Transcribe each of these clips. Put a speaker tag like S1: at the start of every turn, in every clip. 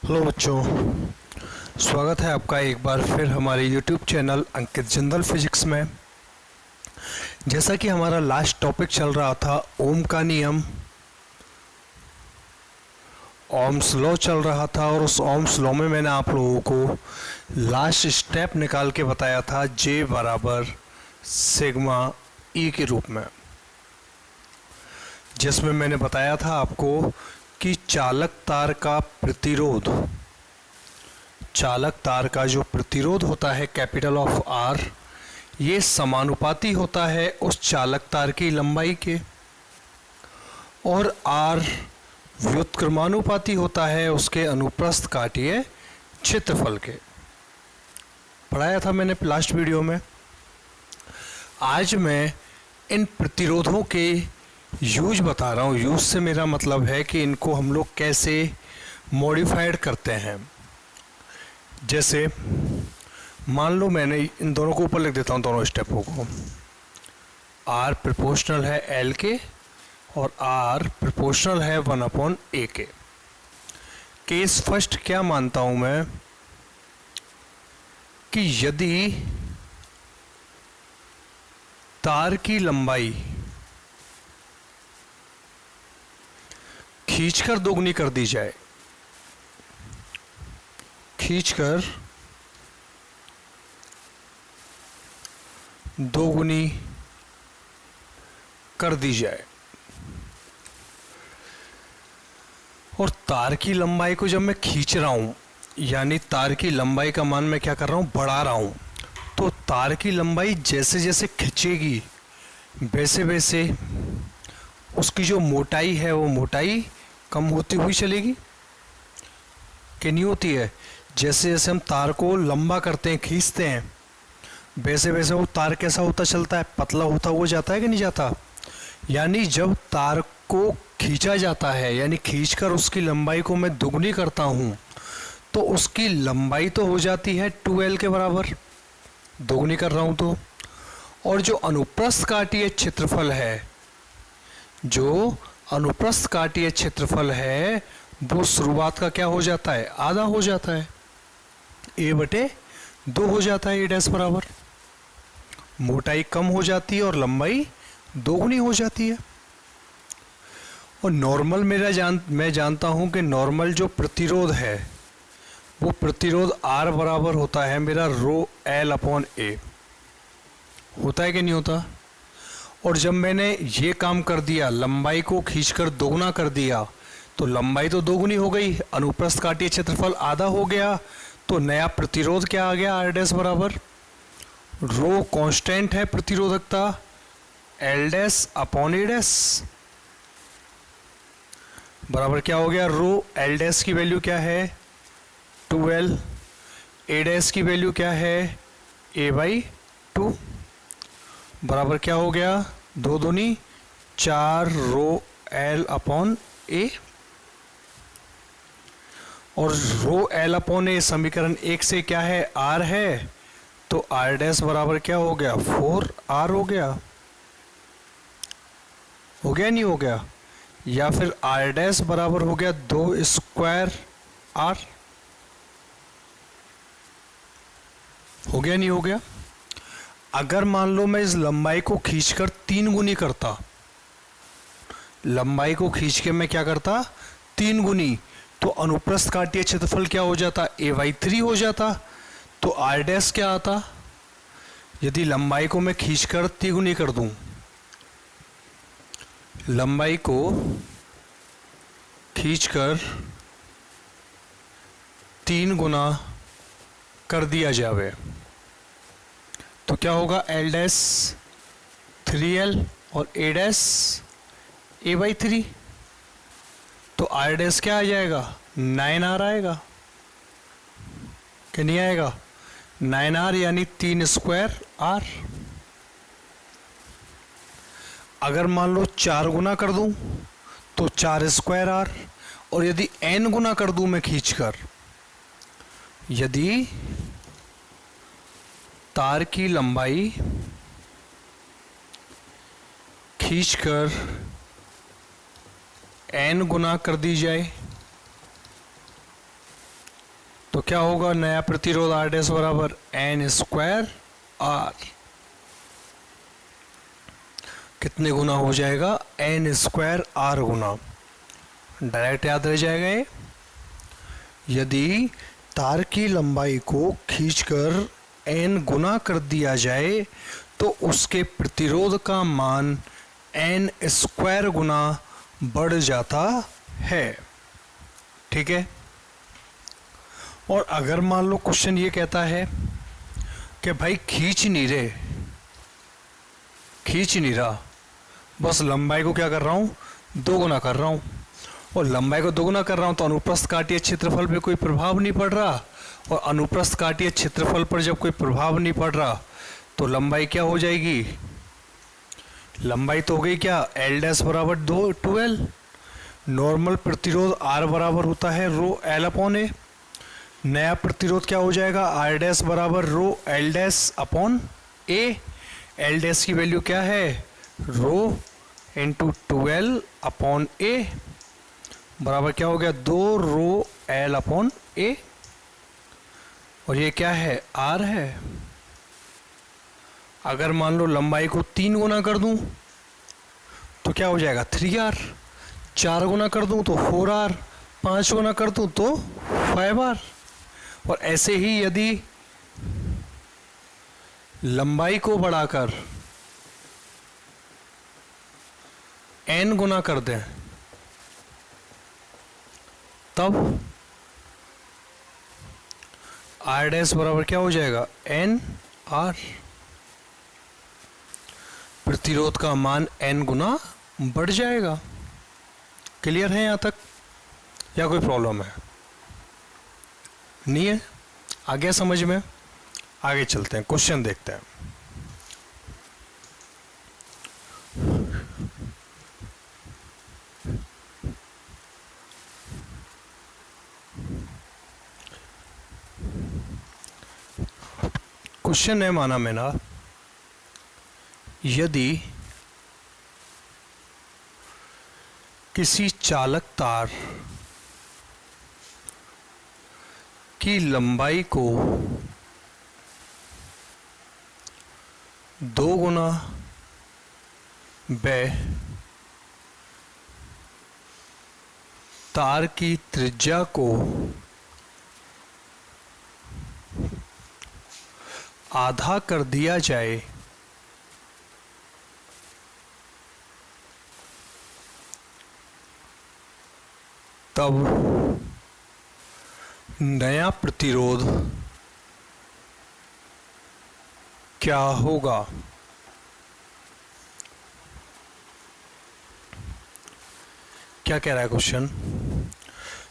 S1: Hello बच्चों, स्वागत है आपका एक बार फिर हमारे YouTube चैनल अंकित जिंदल फिजिक्स में। जैसा कि हमारा लास्ट टॉपिक चल रहा था ओम का नियम, ओम्स लॉ चल रहा था, और उस ओम्स लॉ में मैंने आप लोगों को लास्ट स्टेप निकाल के बताया था J बराबर सिग्मा E के रूप में, जिसमें मैंने बताया था आपको कि चालक तार का जो प्रतिरोध होता है कैपिटल ऑफ R, ये समानुपाती होता है उस चालक तार की लंबाई के, और R व्युत्क्रमानुपाती होता है उसके अनुप्रस्थ काटीय क्षेत्रफल के। पढ़ाया था मैंने लास्ट वीडियो में। आज मैं इन प्रतिरोधों के यूज बता रहा हूँ। यूज से मेरा मतलब है कि इनको हम लोग कैसे मॉडिफाइड करते हैं। जैसे मान लो मैंने इन दोनों को ऊपर लिख देता हूँ, दोनों स्टेपों को। R प्रोपोर्शनल है L के और R प्रोपोर्शनल है 1/A के। केस फर्स्ट क्या मानता हूँ मैं कि यदि तार की लंबाई खींचकर दोगुनी कर दी जाए, खींचकर दोगुनी कर दी जाए, और तार की लंबाई को जब मैं खींच रहा हूं, यानी तार की लंबाई का मान मैं क्या कर रहा हूं, बढ़ा रहा हूं, तो तार की लंबाई जैसे जैसे खिंचेगी वैसे वैसे उसकी जो मोटाई है वो मोटाई कम होती हुई चलेगी कि नहीं होती है। जैसे जैसे हम तार को लंबा करते हैं, खींचते हैं, वैसे वैसे वो तार कैसा होता चलता है, पतला होता हुआ जाता है कि नहीं जाता। यानी जब तार को खींचा जाता है, यानी खींचकर उसकी लंबाई को मैं दुगनी करता हूँ, तो उसकी लंबाई तो हो जाती है 2L के बराबर, दोगुनी कर रहा हूँ तो। और जो अनुप्रस्थ काटीय क्षेत्रफल है, जो अनुप्रस्थ काटीय क्षेत्रफल है, वो शुरुआत का क्या हो जाता है, आधा हो जाता है, A/2 हो जाता है, A' बराबर। मोटाई कम हो जाती है और लंबाई दोगुनी हो जाती है। और नॉर्मल मैं जानता हूं कि नॉर्मल जो प्रतिरोध है वो प्रतिरोध R बराबर होता है मेरा ρL/A, होता है कि नहीं होता। और जब मैंने ये काम कर दिया, लंबाई को खींचकर दोगुना कर दिया, तो लंबाई तो दोगुनी हो गई, अनुप्रस्थ काटीय क्षेत्रफल आधा हो गया, तो नया प्रतिरोध क्या आ गया, R' बराबर रो कांस्टेंट है प्रतिरोधकता L'/A' बराबर क्या हो गया, रो L' की वैल्यू क्या है 2L, A' की वैल्यू क्या है A/2, बराबर क्या हो गया, 2 दूनी 4 ρL/A। और ρL/A समीकरण 1 से क्या है, R है, तो R' बराबर क्या हो गया, 4R हो गया नहीं हो गया। या फिर R' बराबर हो गया 2² R, हो गया नहीं हो गया। अगर मान लो मैं इस लंबाई को खींचकर 3 गुनी करता, लंबाई को खींच के मैं क्या करता 3 गुनी, तो अनुप्रस्थ काटीय क्षेत्रफल क्या हो जाता, A/3 हो जाता। तो R' क्या आता, यदि लंबाई को मैं खींचकर 3 गुनी कर दूं, लंबाई को खींचकर 3 गुना कर दिया जावे, तो क्या होगा, L' 3L और A' A/3, तो R' क्या आ जाएगा, 9R आएगा कि नहीं आएगा, 9R यानी 3² R। अगर मान लो 4 गुना कर दूं तो 4² R, और यदि n गुना कर दूं मैं खींचकर, यदि तार की लंबाई खींचकर n गुना कर दी जाए, क्या होगा, नया प्रतिरोध आर डैश बराबर एन स्क्वायर आर, कितने गुना हो जाएगा, एन स्क्वायर आर गुना, डायरेक्ट याद रह जाएगा ये। यदि तार की लंबाई को खींचकर एन गुना कर दिया जाए तो उसके प्रतिरोध का मान एन स्क्वायर गुना बढ़ जाता है। ठीक है। और अगर मान लो क्वेश्चन ये कहता है कि भाई खींच नहीं रहा, बस लंबाई को क्या कर रहा हूँ, दोगुना कर रहा हूँ, और लंबाई को दोगुना कर रहा हूँ तो अनुप्रस्थ काटीय क्षेत्रफल पे कोई प्रभाव नहीं पड़ रहा, और अनुप्रस्थ काटीय क्षेत्रफल पर जब कोई प्रभाव नहीं पड़ रहा तो लंबाई क्या हो जाएगी, लंबाई तो हो गई क्या, एल डैश बराबर 2l, नॉर्मल प्रतिरोध आर बराबर होता है रो एल अपॉन ए, नया प्रतिरोध क्या हो जाएगा, आर डैश बराबर रो एल डैश अपॉन ए, एल डैश की वैल्यू क्या है, रो इंटू 2l अपॉन ए, बराबर क्या हो गया, 2 रो एल अपॉन ए, और ये क्या है, आर है। अगर मान लो लंबाई को 3 गुना कर दूं तो क्या हो जाएगा, 3r, 4 गुना कर दूं तो 4r, 5 गुना कर दूं तो 5r, और ऐसे ही यदि लंबाई को बढ़ाकर n गुना कर दें तब r डैश बराबर क्या हो जाएगा, n r, प्रतिरोध का मान n गुना बढ़ जाएगा। क्लियर है यहाँ तक या कोई प्रॉब्लम है, नहीं है, आ गया समझ में। आगे चलते हैं, क्वेश्चन देखते हैं। क्वेश्चन है माना मैंने, यदि किसी चालक तार की लंबाई को 2 गुना तार की त्रिज्या को आधा कर दिया जाए तब नया प्रतिरोध क्या होगा। क्या कह रहा है क्वेश्चन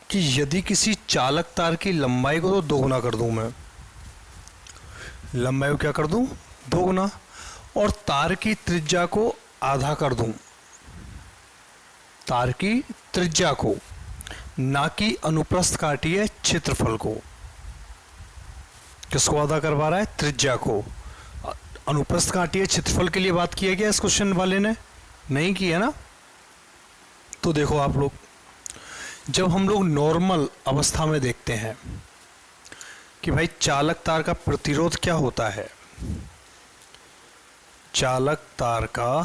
S1: कि यदि किसी चालक तार की लंबाई को तो 2 गुना कर दूं, मैं लंबाई को क्या कर दूं, 2 गुना, और तार की त्रिज्या को आधा कर दूं, तार की त्रिज्या को, ना कि अनुप्रस्थ काटीय क्षेत्रफल को। किसको आधा करवा रहा है, त्रिज्या को। अनुप्रस्थ काटीय क्षेत्रफल के लिए बात किया गया इस क्वेश्चन वाले ने, नहीं किया ना। तो देखो आप लोग, जब हम लोग नॉर्मल अवस्था में देखते हैं कि भाई चालक तार का प्रतिरोध क्या होता है, चालक तार का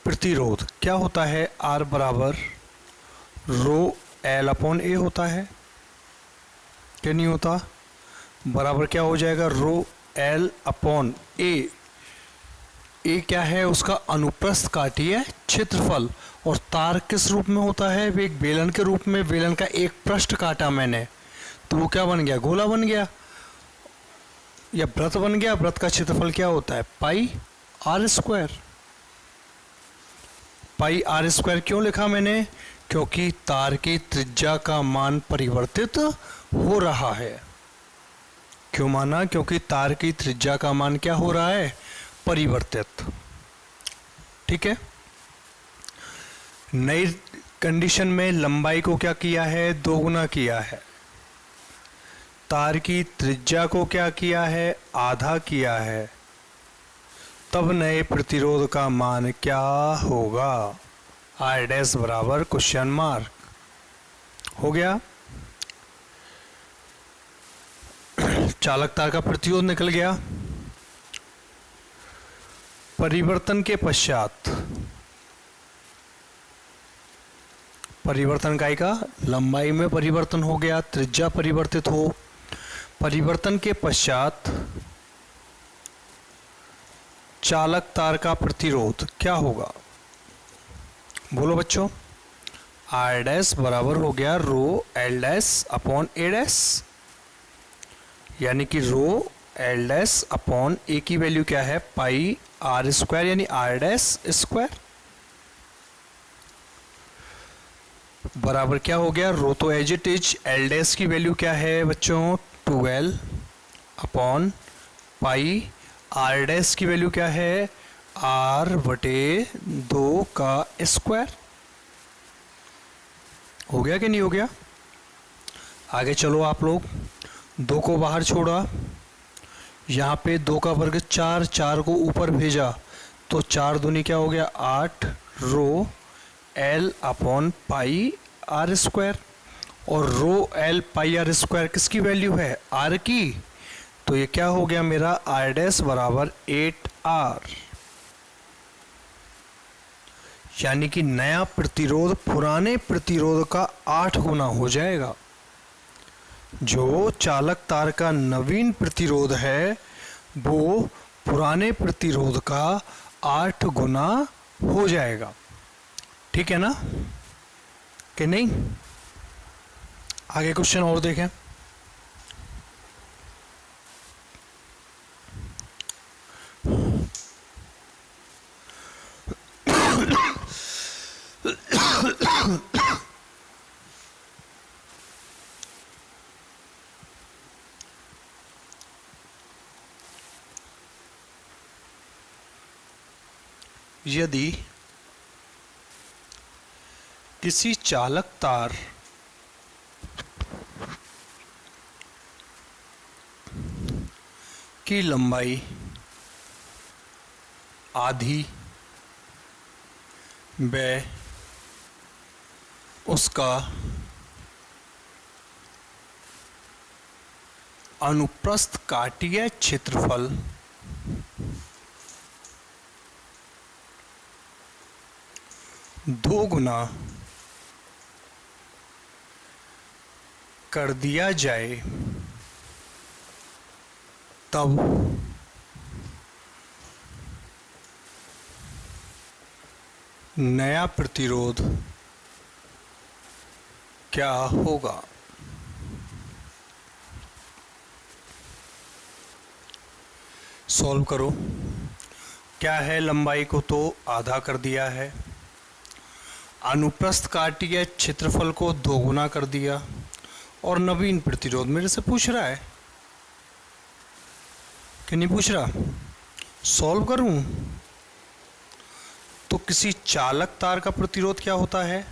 S1: प्रतिरोध क्या होता है, R बराबर रो एल अपॉन ए होता है, क्या नहीं होता, बराबर क्या हो जाएगा, रो एल अपॉन ए। ए क्या है, उसका अनुप्रस्थ काटीय क्षेत्रफल, और तार किस रूप में होता है, वो एक बेलन के रूप में, बेलन का एक पृष्ठ काटा मैंने तो वो क्या बन गया, गोला बन गया या वृत्त बन गया। वृत्त का क्षेत्रफल क्या होता है, pi R square. Pi R square क्यों लिखा मैंने, क्योंकि तार की त्रिज्या का मान परिवर्तित हो रहा है। क्यों माना, क्योंकि तार की त्रिज्या का मान क्या हो रहा है, परिवर्तित। ठीक है। नई कंडीशन में लंबाई को क्या किया है, 2 गुना किया है, तार की त्रिज्या को क्या किया है, आधा किया है, तब नए प्रतिरोध का मान क्या होगा, आर डैश बराबर क्वेश्चन मार्क। हो गया। चालक तार का प्रतिरोध निकल गया। परिवर्तन के पश्चात, परिवर्तन इकाई का लंबाई में परिवर्तन हो गया, त्रिज्या परिवर्तित हो। परिवर्तन के पश्चात चालक तार का प्रतिरोध क्या होगा? बोलो बच्चों। आर डैश बराबर हो गया rho L dash upon A dash, यानी कि rho L dash upon A की वैल्यू क्या है? पाई आर स्क्वायर, यानी आर डैश स्क्वायर बराबर क्या हो गया? रो तो as it is, L dash की वैल्यू क्या है बच्चों? 12 अपॉन पाई, आर डैश की वैल्यू क्या है? आर बटे 2 का स्क्वायर। हो गया कि नहीं हो गया? आगे चलो आप लोग। 2 को बाहर छोड़ा, यहाँ पे 2 का वर्ग 4, 4 को ऊपर भेजा तो 4 दूनी क्या हो गया? 8 rho L upon pi R square, और rho L pi R square किसकी वैल्यू है? आर की। तो ये क्या हो गया मेरा? आर डैश बराबर 8R, यानी कि नया प्रतिरोध पुराने प्रतिरोध का 8 गुना हो जाएगा। जो चालक तार का नवीन प्रतिरोध है वो पुराने प्रतिरोध का 8 गुना हो जाएगा। ठीक है ना कि नहीं? आगे क्वेश्चन और देखें। यदि किसी चालक तार की लंबाई आधी व उसका अनुप्रस्थ काटीय क्षेत्रफल 2 गुना कर दिया जाए तब नया प्रतिरोध क्या होगा? सॉल्व करो। क्या है? लंबाई को तो आधा कर दिया है, अनुप्रस्थ काटीय क्षेत्रफल को 2 गुना कर दिया, और नवीन प्रतिरोध मेरे से पूछ रहा है कि नहीं पूछ रहा? सॉल्व करूं तो किसी चालक तार का प्रतिरोध क्या होता है?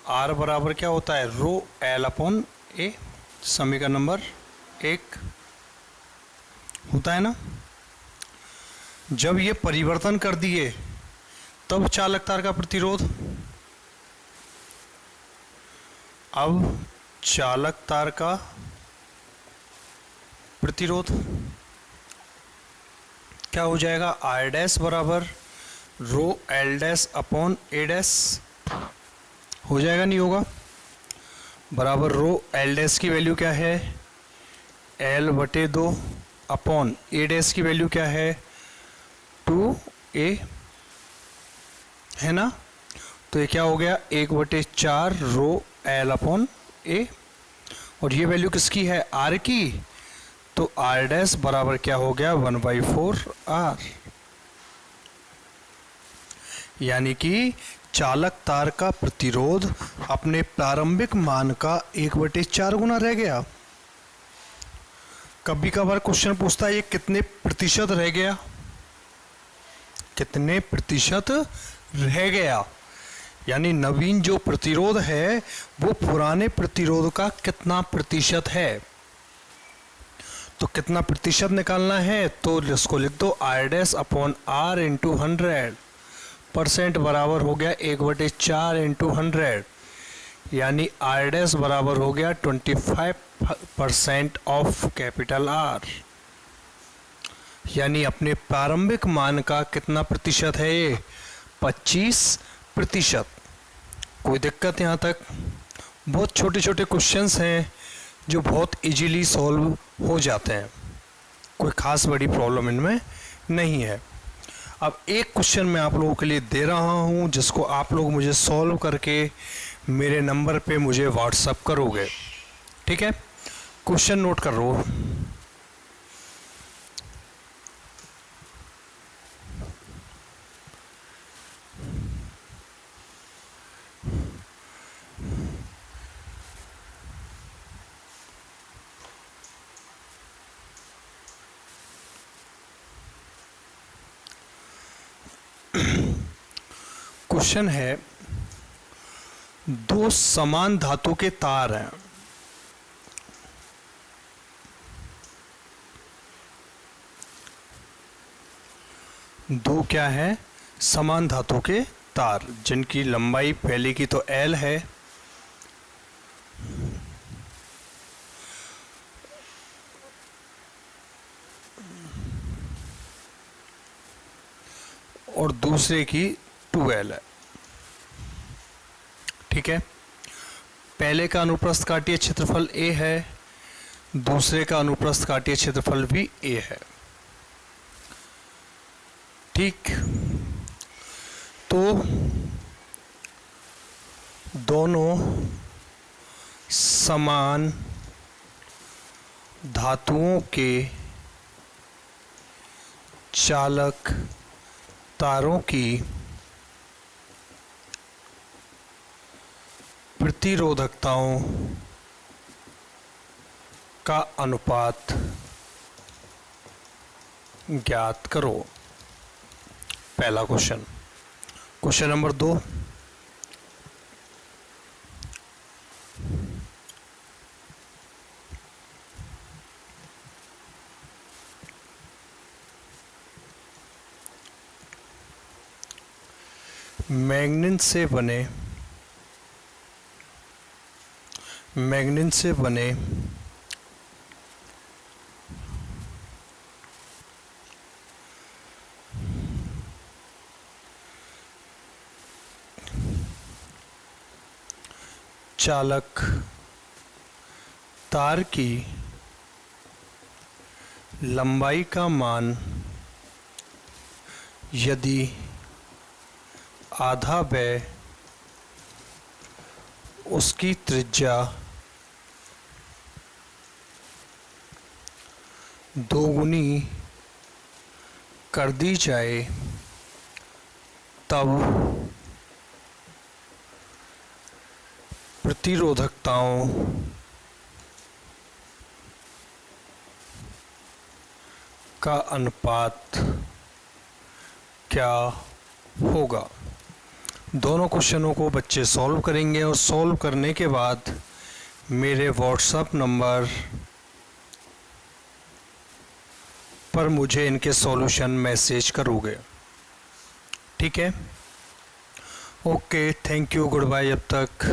S1: आर बराबर क्या होता है? रो एल अपॉन ए, समीकरण नंबर 1 होता है ना। जब ये परिवर्तन कर दिए तब चालक तार का प्रतिरोध, अब चालक तार का प्रतिरोध क्या हो जाएगा? आर डैश बराबर रो L dash upon A dash हो जाएगा, नहीं होगा? बराबर रो एल डैश की वैल्यू क्या है? एल बटे 2 अपॉन ए डैश की वैल्यू क्या है? 2A है ना। तो ये क्या हो गया? 1/4 रो एल अपॉन ए, और ये वैल्यू किसकी है? आर की। तो आर डैश बराबर क्या हो गया? 1/4 आर, यानी कि चालक तार का प्रतिरोध अपने प्रारंभिक मान का 1/4 गुना रह गया। कभी कभार क्वेश्चन पूछता है ये कितने प्रतिशत रह गया? कितने प्रतिशत रह गया, यानी नवीन जो प्रतिरोध है वो पुराने प्रतिरोध का कितना प्रतिशत है। तो कितना प्रतिशत निकालना है तो इसको लिख दो R dash upon R into 100 percent बराबर हो गया 1/4 इंटू 100, यानी आर डैश बराबर हो गया 25% ऑफ कैपिटल आर, यानी अपने प्रारंभिक मान का कितना प्रतिशत है ये? 25%। कोई दिक्कत यहाँ तक? बहुत छोटे छोटे क्वेश्चंस हैं जो बहुत इजीली सॉल्व हो जाते हैं, कोई खास बड़ी प्रॉब्लम इनमें नहीं है। अब एक क्वेश्चन मैं आप लोगों के लिए दे रहा हूँ जिसको आप लोग मुझे सॉल्व करके मेरे नंबर पे मुझे व्हाट्सअप करोगे, ठीक है? क्वेश्चन नोट कर लो। क्वेश्चन है, दो समान धातु के तार हैं, दो क्या है? समान धातु के तार जिनकी लंबाई पहले की तो L है और दूसरे की 2L है, ठीक है? पहले का अनुप्रस्थ काटीय क्षेत्रफल A है, दूसरे का अनुप्रस्थ काटीय क्षेत्रफल भी A है, ठीक? तो दोनों समान धातुओं के चालक तारों की प्रतिरोधकताओं का अनुपात ज्ञात करो। पहला क्वेश्चन। क्वेश्चन नंबर 2, मैग्नीन से बने चालक तार की लंबाई का मान यदि आधा बाय उसकी त्रिज्या दोगुनी कर दी जाए तब प्रतिरोधकताओं का अनुपात क्या होगा। दोनों क्वेश्चनों को बच्चे सॉल्व करेंगे और सॉल्व करने के बाद मेरे व्हाट्सएप नंबर पर मुझे इनके सॉल्यूशन मैसेज करोगे, ठीक है? Okay, thank you, goodbye. अब तक